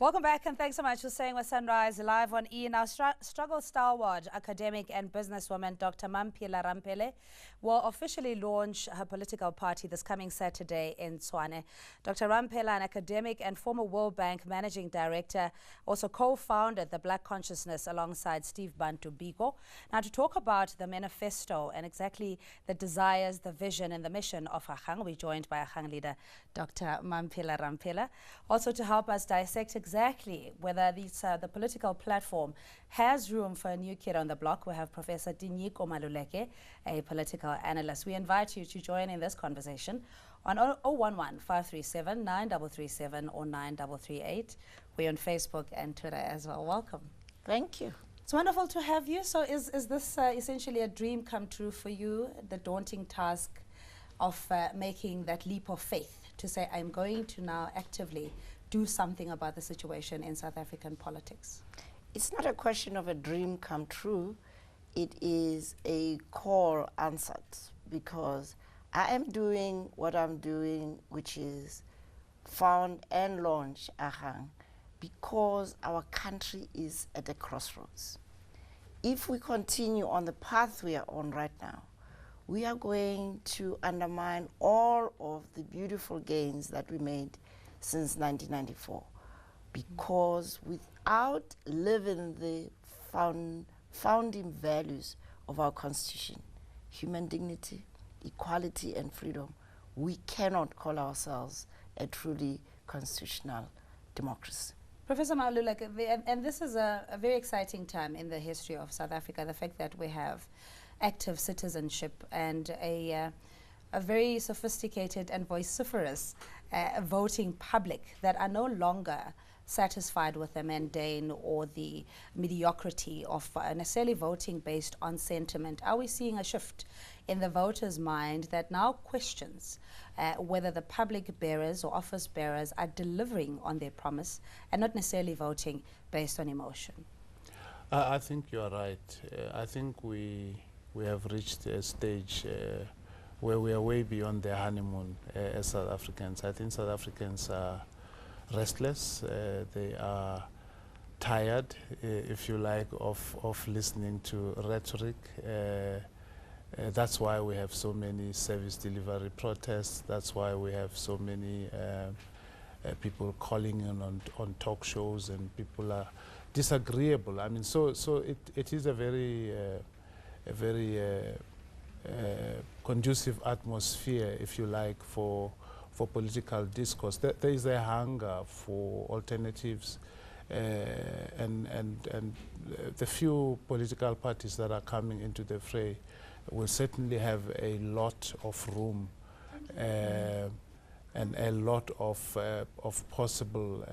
Welcome back, and thanks so much for staying with Sunrise live on E! Now, struggle stalwart, academic and businesswoman Dr Mamphela Ramphele will officially launch her political party this coming Saturday in Tshwane. Dr Ramphele, an academic and former World Bank managing director, also co-founded the Black Consciousness alongside Steve Bantu Biko. Now, to talk about the manifesto and exactly the desires, the vision and the mission of Ahang, we're joined by Ahang leader Dr Mamphela Ramphele. Also to help us dissect exactly whether the political platform has room for a new kid on the block, we have Professor Dinyiko Maluleke, a political analyst. We invite you to join in this conversation on 011-537-9337 or 9338. We're on Facebook and Twitter as well. Welcome. Thank you. It's wonderful to have you. So is this essentially a dream come true for you, the daunting task of making that leap of faith to say, I'm going to now actively do something about the situation in South African politics? It's not a question of a dream come true. It is a call answered, because I am doing what I'm doing, which is found and launch Ahang, because our country is at a crossroads. If we continue on the path we are on right now, we are going to undermine all of the beautiful gains that we made since 1994, because without living the founding values of our Constitution, human dignity, equality and freedom, we cannot call ourselves a truly constitutional democracy. Professor Maluleke, and this is a very exciting time in the history of South Africa, the fact that we have active citizenship and a very sophisticated and vociferous voting public that are no longer satisfied with the mundane or the mediocrity of necessarily voting based on sentiment. Are we seeing a shift in the voters' mind that now questions whether the public bearers or office bearers are delivering on their promise and not necessarily voting based on emotion? I think you are right. I think we have reached a stage where we are way beyond the honeymoon as South Africans. I think South Africans are restless. They are tired, if you like, of listening to rhetoric. That's why we have so many service delivery protests. That's why we have so many people calling in on talk shows, and people are disagreeable. I mean, so it is a very conducive atmosphere, if you like, for political discourse. There is a hunger for alternatives, and the few political parties that are coming into the fray will certainly have a lot of room and a lot of possible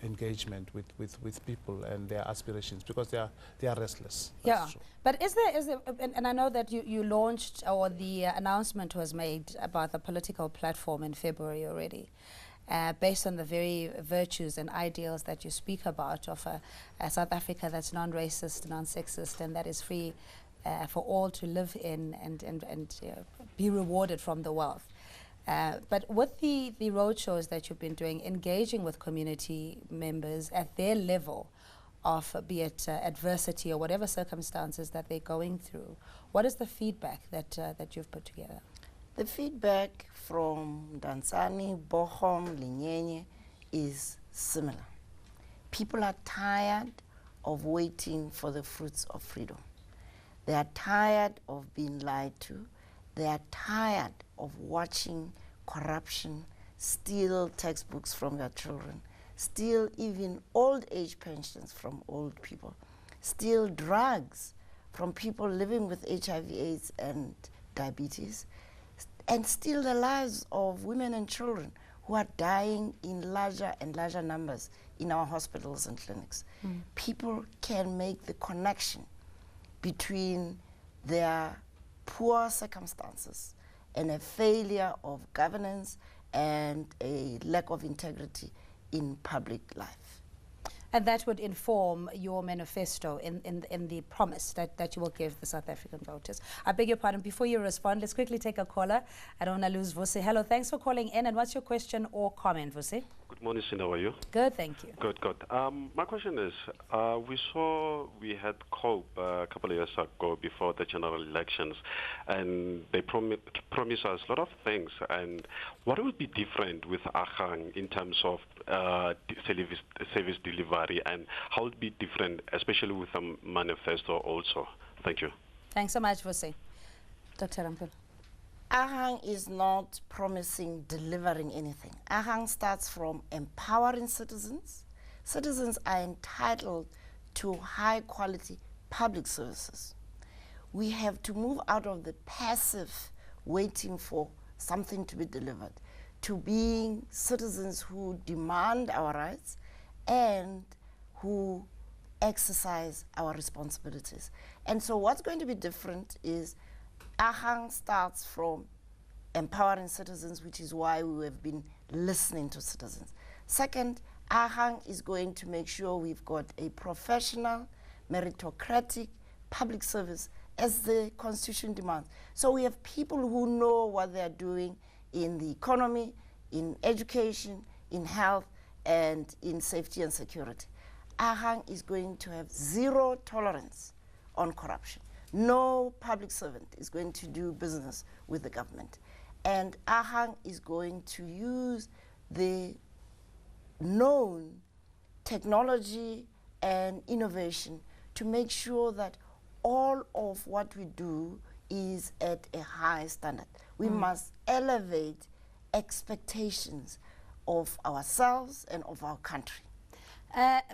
engagement with people and their aspirations, because they are restless. Yeah, but is there and I know that you launched, or the announcement was made about the political platform in February already, based on the very virtues and ideals that you speak about of a South Africa that's non-racist, non-sexist, and that is free for all to live in and be rewarded from the wealth. But with the roadshows that you've been doing, engaging with community members at their level of, be it adversity or whatever circumstances that they're going through, what is the feedback that you've put together? The feedback from Dansani, Bochum, Linyenye is similar. People are tired of waiting for the fruits of freedom. They are tired of being lied to. They are tired of watching corruption steal textbooks from their children, steal even old age pensions from old people, steal drugs from people living with HIV/AIDS and diabetes, and steal the lives of women and children who are dying in larger and larger numbers in our hospitals and clinics. People can make the connection between their poor circumstances and a failure of governance and a lack of integrity in public life. And that would inform your manifesto in the promise that you will give the South African voters. I beg your pardon, before you respond, let's quickly take a caller. I don't want to lose Vusi. Hello, thanks for calling in. And what's your question or comment, Vusi? Good morning, Cindy. How are you? Good, thank you. Good, good. My question is, we had COPE a couple of years ago before the general elections, and they promised us a lot of things. And what would be different with Ahang in terms of service delivery, and how would it be different, especially with the manifesto also? Thank you. Thanks so much, Vusi. Dr. Ramphele. Ahang is not promising delivering anything. Ahang starts from empowering citizens. Citizens are entitled to high quality public services. We have to move out of the passive waiting for something to be delivered to being citizens who demand our rights and who exercise our responsibilities. And so what's going to be different is Ahang starts from empowering citizens, which is why we have been listening to citizens. Second, Ahang is going to make sure we've got a professional, meritocratic public service as the Constitution demands. So we have people who know what they're doing in the economy, in education, in health, and in safety and security. Ahang is going to have zero tolerance on corruption. No public servant is going to do business with the government. And Ahang is going to use the known technology and innovation to make sure that all of what we do is at a high standard. We must elevate expectations of ourselves and of our country.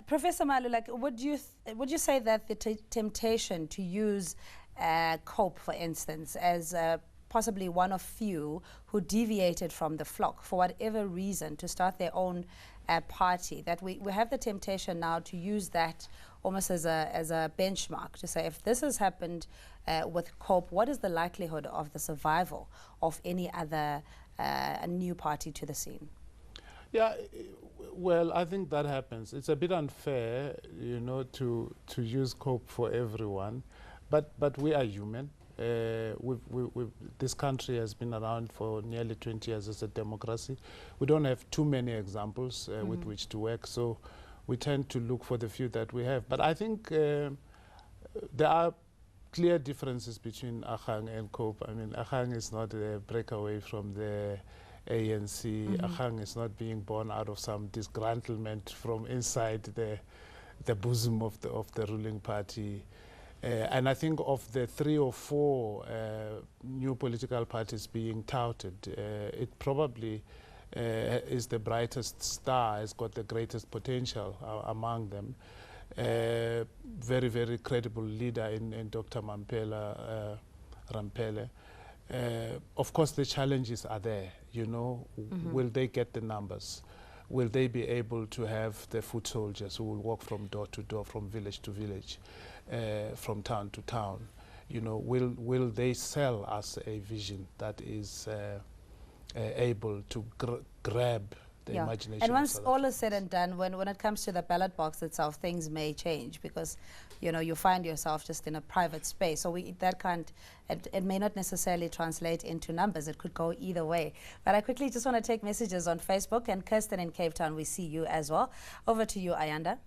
Professor Malu, like, would you say that the temptation to use COPE, for instance, as possibly one of few who deviated from the flock for whatever reason to start their own party, that we have the temptation now to use that almost as a benchmark to say, if this has happened with COPE, what is the likelihood of the survival of any other new party to the scene? Yeah, well, I think that happens. It's a bit unfair, you know, to use COPE for everyone, but we are human. This country has been around for nearly 20 years as a democracy. We don't have too many examples with which to work, so we tend to look for the few that we have. But I think there are clear differences between Ahang and COPE. I mean, Ahang is not a breakaway from the ANC. Ahang is not being born out of some disgruntlement from inside the bosom of the ruling party. And I think of the 3 or 4 new political parties being touted, it probably is the brightest star, has got the greatest potential among them. Very, very credible leader in Dr. Mamphela Ramphele. Of course, the challenges are there, you know. Will they get the numbers? Will they be able to have the foot soldiers who will walk from door to door, from village to village, from town to town? You know, will they sell us a vision that is able to grab the imagination? And once all is said and done, when it comes to the ballot box itself, things may change because, you know, you find yourself just in a private space. So that can't, it may not necessarily translate into numbers. It could go either way. But I quickly just want to take messages on Facebook. And Kirsten in Cape Town, we see you as well. Over to you, Ayanda.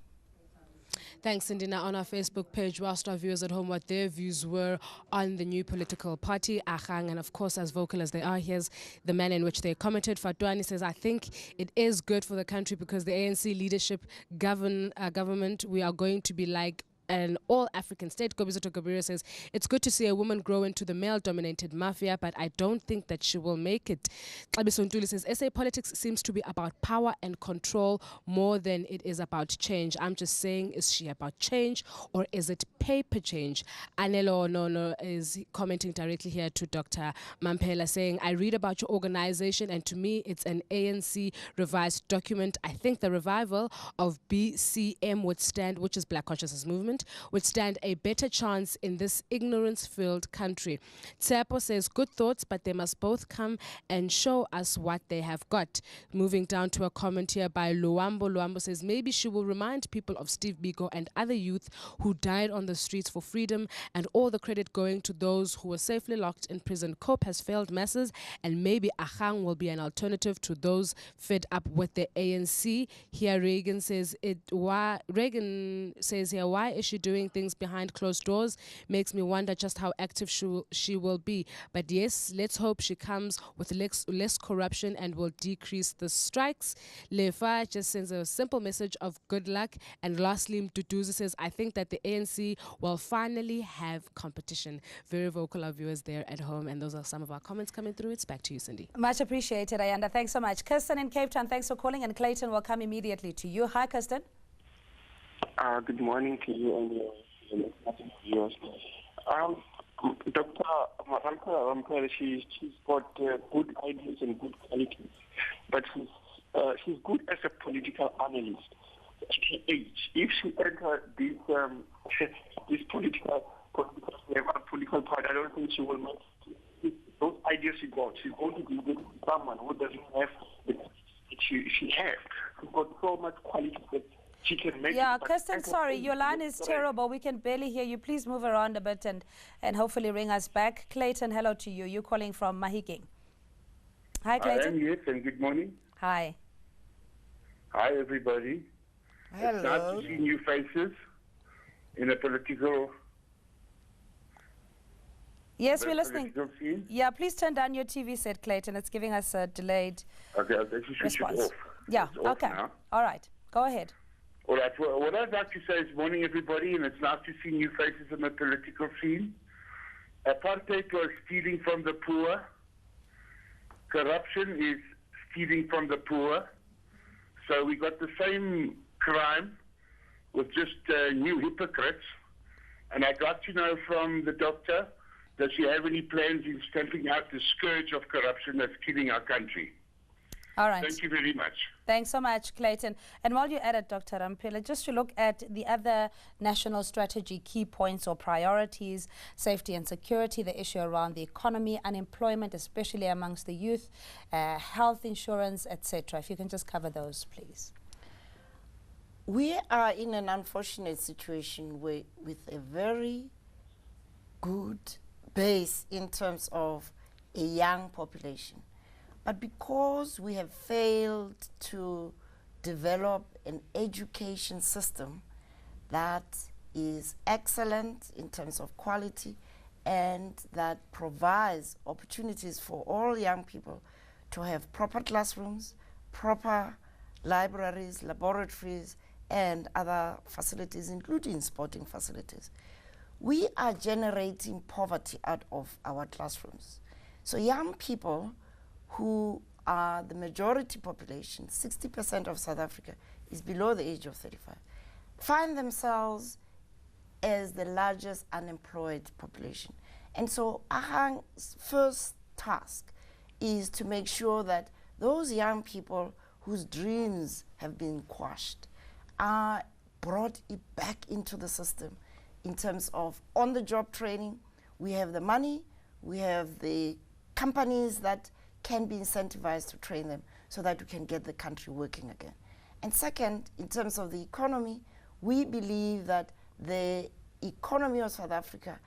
Thanks, Indina. On our Facebook page, we asked our viewers at home what their views were on the new political party, Ahang, and of course, as vocal as they are, here's the manner in which they commented. Fatwani says, I think it is good for the country because the ANC leadership government, we are going to be like an all-African state. Gobizoto Gabira says, it's good to see a woman grow into the male-dominated mafia, but I don't think that she will make it. Xabiso Ntuli says, SA politics seems to be about power and control more than it is about change. I'm just saying, is she about change or is it paper change? Anelo Nono is commenting directly here to Dr. Mamphela saying, I read about your organization and to me it's an ANC revised document. I think the revival of BCM would stand, which is Black Consciousness Movement, employment would stand a better chance in this ignorance-filled country. Tsepo says, good thoughts, but they must both come and show us what they have got. Moving down to a comment here by Luambo. Luambo says, maybe she will remind people of Steve Biko and other youth who died on the streets for freedom, and all the credit going to those who were safely locked in prison. COPE has failed masses, and maybe Ahang will be an alternative to those fed up with the ANC. Here Reagan says why is she doing things behind closed doors? Makes me wonder just how active she will be. But yes, let's hope she comes with less corruption and will decrease the strikes. Lefa just sends a simple message of good luck. And lastly, Mduduzi says, I think that the ANC will finally have competition. Very vocal, our viewers there at home. And those are some of our comments coming through. It's back to you, Cindy. Much appreciated, Ayanda. Thanks so much. Kirsten in Cape Town, thanks for calling. And Clayton will come immediately to you. Hi, Kirsten. Good morning to you and your viewers. Dr. Mamphela Ramphele, she's got good ideas and good qualities, but she's good as a political analyst. At her age, if she enters this political party, I don't think she will make those ideas she got. She's going to be with someone who doesn't have the she has. She's got so much quality that she can make. Yeah, Kirsten, sorry, your line is terrible. We can barely hear you. Please move around a bit and hopefully ring us back. Clayton, hello to you. You're calling from Mahikeng. Hi, Clayton. Yes, and good morning. Hi. Hi, everybody. Hello. It's nice to see new faces in a political. Yes, we're listening. Scene. Yeah, please turn down your TV set, Clayton. It's giving us a delayed Okay, I'll actually switch it off. Yeah, It's off okay. now. All right, go ahead. All right, well, what I'd like to say is morning, everybody, and it's nice to see new faces in the political scene. Apartheid was stealing from the poor. Corruption is stealing from the poor. So we got the same crime with just new hypocrites. And I'd like to know from the doctor, does she have any plans in stamping out the scourge of corruption that's killing our country? All right. Thank you very much. Thanks so much, Clayton. And while you're at it, Dr. Ramphele, just to look at the other national strategy key points or priorities, safety and security, the issue around the economy, unemployment, especially amongst the youth, health insurance, etc. If you can just cover those, please. We are in an unfortunate situation with a very good base in terms of a young population. But because we have failed to develop an education system that is excellent in terms of quality and that provides opportunities for all young people to have proper classrooms, proper libraries, laboratories, and other facilities, including sporting facilities, we are generating poverty out of our classrooms. So young people who are the majority population, 60% of South Africa is below the age of 35, find themselves as the largest unemployed population. And so Ahang's first task is to make sure that those young people whose dreams have been quashed are brought back into the system in terms of on-the-job training. We have the money, we have the companies that can be incentivized to train them so that we can get the country working again. And second, in terms of the economy, we believe that the economy of South Africa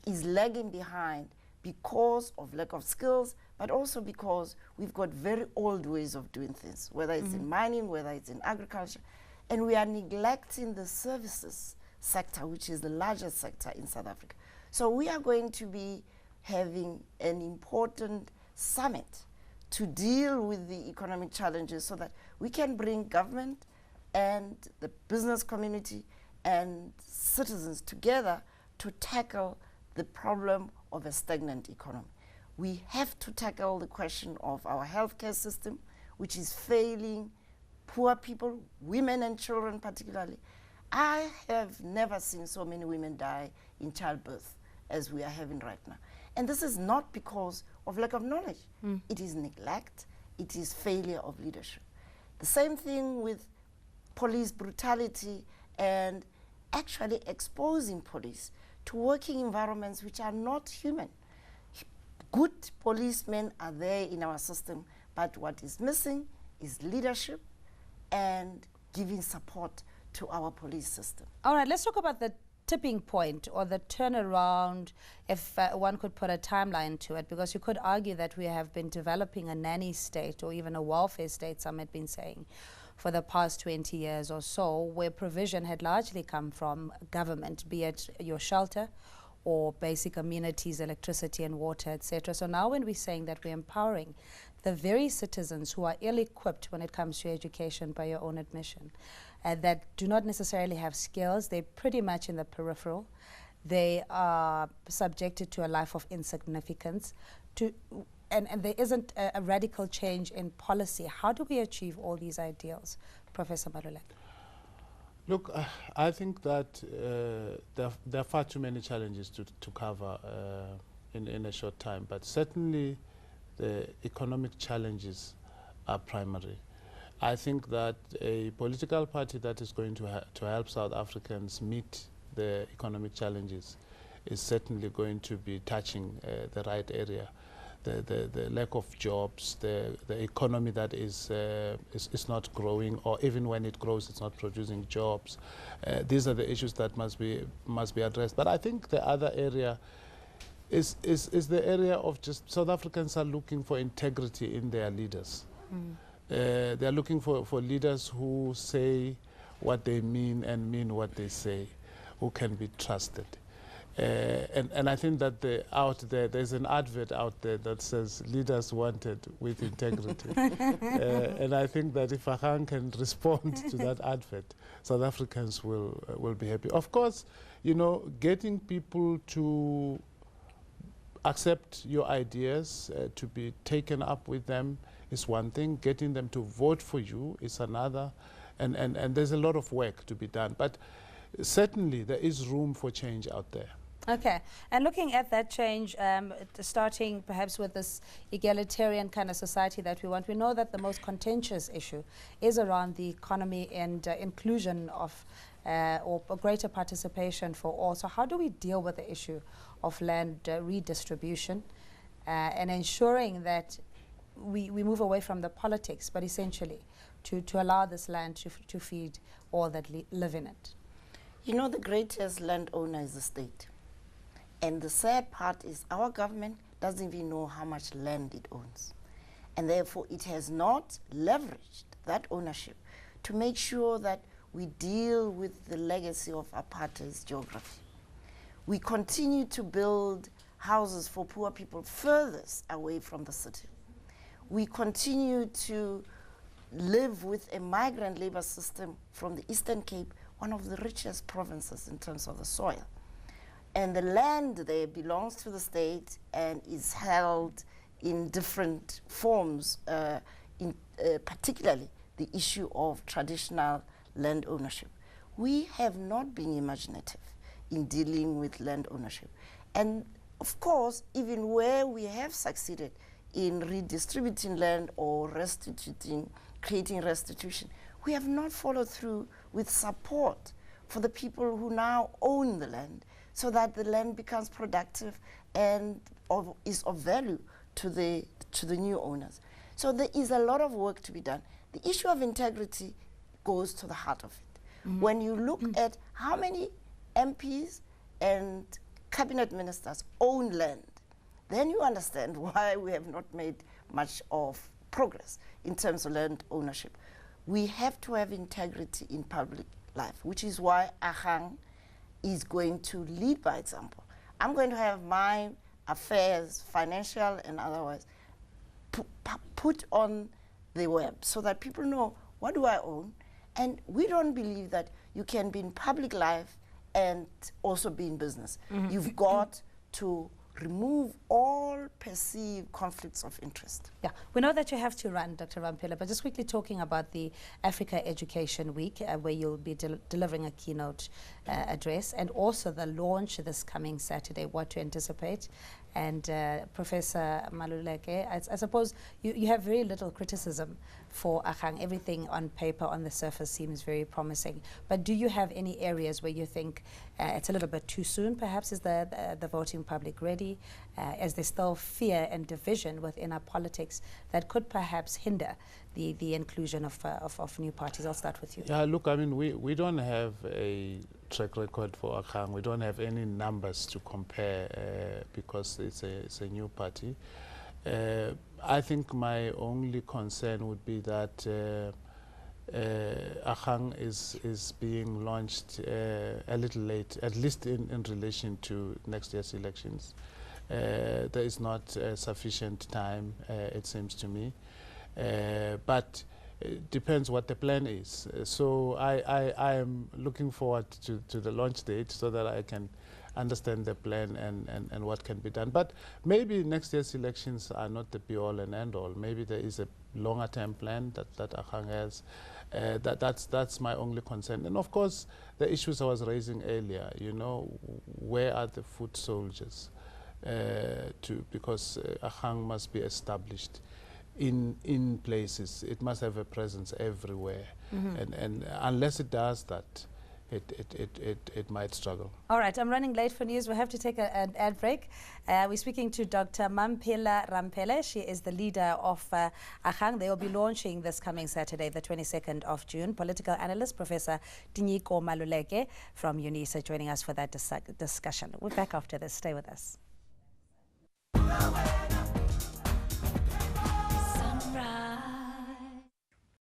is lagging behind because of lack of skills, but also because we've got very old ways of doing things, whether it's in mining, whether it's in agriculture, and we are neglecting the services sector, which is the largest sector in South Africa. So we are going to be having an important summit to deal with the economic challenges so that we can bring government and the business community and citizens together to tackle the problem of a stagnant economy. We have to tackle the question of our healthcare system, which is failing poor people, women and children particularly. I have never seen so many women die in childbirth as we are having right now. And this is not because of lack of knowledge. It is neglect, it is failure of leadership. The same thing with police brutality and actually exposing police to working environments which are not human. Good policemen are there in our system, but what is missing is leadership and giving support to our police system. All right, let's talk about the tipping point or the turnaround, if one could put a timeline to it, because you could argue that we have been developing a nanny state or even a welfare state, some had been saying, for the past 20 years or so, where provision had largely come from government, be it your shelter or basic amenities, electricity and water, etc. So now when we're saying that we're empowering the very citizens who are ill-equipped when it comes to education, by your own admission, that do not necessarily have skills, they're pretty much in the peripheral, they are subjected to a life of insignificance, and there isn't a radical change in policy. How do we achieve all these ideals, Professor Maluleke? Look, I think that there are far too many challenges to cover in a short time, but certainly the economic challenges are primary. I think that a political party that is going to help South Africans meet the economic challenges is certainly going to be touching the right area. The lack of jobs, the economy that is not growing, or even when it grows, it's not producing jobs. These are the issues that must be addressed. But I think the other area is the area of just South Africans are looking for integrity in their leaders. They are looking for leaders who say what they mean and mean what they say, who can be trusted. And I think that there's an advert out there that says leaders wanted with integrity. And I think that if Ahang can respond to that advert, South Africans will be happy. Of course, you know, getting people to accept your ideas, to be taken up with them is one thing. Getting them to vote for you is another. And there's a lot of work to be done. But certainly there is room for change out there. Okay, and looking at that change, starting perhaps with this egalitarian kind of society that we want, we know that the most contentious issue is around the economy and inclusion of or greater participation for all. So how do we deal with the issue of land redistribution and ensuring that we move away from the politics, but essentially to allow this land to feed all that live in it? You know, the greatest landowner is the state. And the sad part is our government doesn't even know how much land it owns. And therefore, it has not leveraged that ownership to make sure that we deal with the legacy of apartheid's geography. We continue to build houses for poor people furthest away from the city. We continue to live with a migrant labor system from the Eastern Cape, one of the richest provinces in terms of the soil. And the land there belongs to the state and is held in different forms, particularly the issue of traditional land ownership. We have not been imaginative in dealing with land ownership. And of course, even where we have succeeded in redistributing land or creating restitution, we have not followed through with support for the people who now own the land, so that the land becomes productive and is of value to the new owners. So there is a lot of work to be done. The issue of integrity goes to the heart of it. When you look at how many MPs and cabinet ministers own land, then you understand why we have not made much of progress in terms of land ownership. We have to have integrity in public life, which is why Ahang is going to lead by example. I'm going to have my affairs, financial and otherwise, put on the web so that people know what do I own. And we don't believe that you can be in public life and also be in business. You've got to remove all perceived conflicts of interest. Yeah, we know that you have to run, Dr. Ramphele, but just quickly talking about the Africa Education Week, where you'll be delivering a keynote address, and also the launch this coming Saturday, what to anticipate, And Professor Maluleke, I suppose you have very little criticism for Agang. Everything on paper, on the surface, seems very promising. But do you have any areas where you think it's a little bit too soon? Perhaps is the voting public ready? Is there still fear and division within our politics that could perhaps hinder the inclusion of new parties? I'll start with you. Yeah, look, I mean, we don't have a track record for Agang. We don't have any numbers to compare because it's a new party. I think my only concern would be that Agang is being launched a little late, at least in relation to next year's elections. There is not sufficient time, it seems to me. But it depends what the plan is. So I am looking forward to the launch date so that I can understand the plan and what can be done. But maybe next year's elections are not the be-all and end-all. Maybe there is a longer-term plan that Agang has. That's my only concern. And of course, the issues I was raising earlier, you know, where are the foot soldiers? Because Agang must be established in places. It must have a presence everywhere. And unless it does that, it might struggle. All right, I'm running late for news. We'll have to take an ad break. We're speaking to Dr Mamphela Ramphele. She is the leader of Agang. They will be launching this coming Saturday, the 22nd of June. Political analyst, Professor Tinyiko Maluleke from UNISA, joining us for that discussion. We're back after this. Stay with us.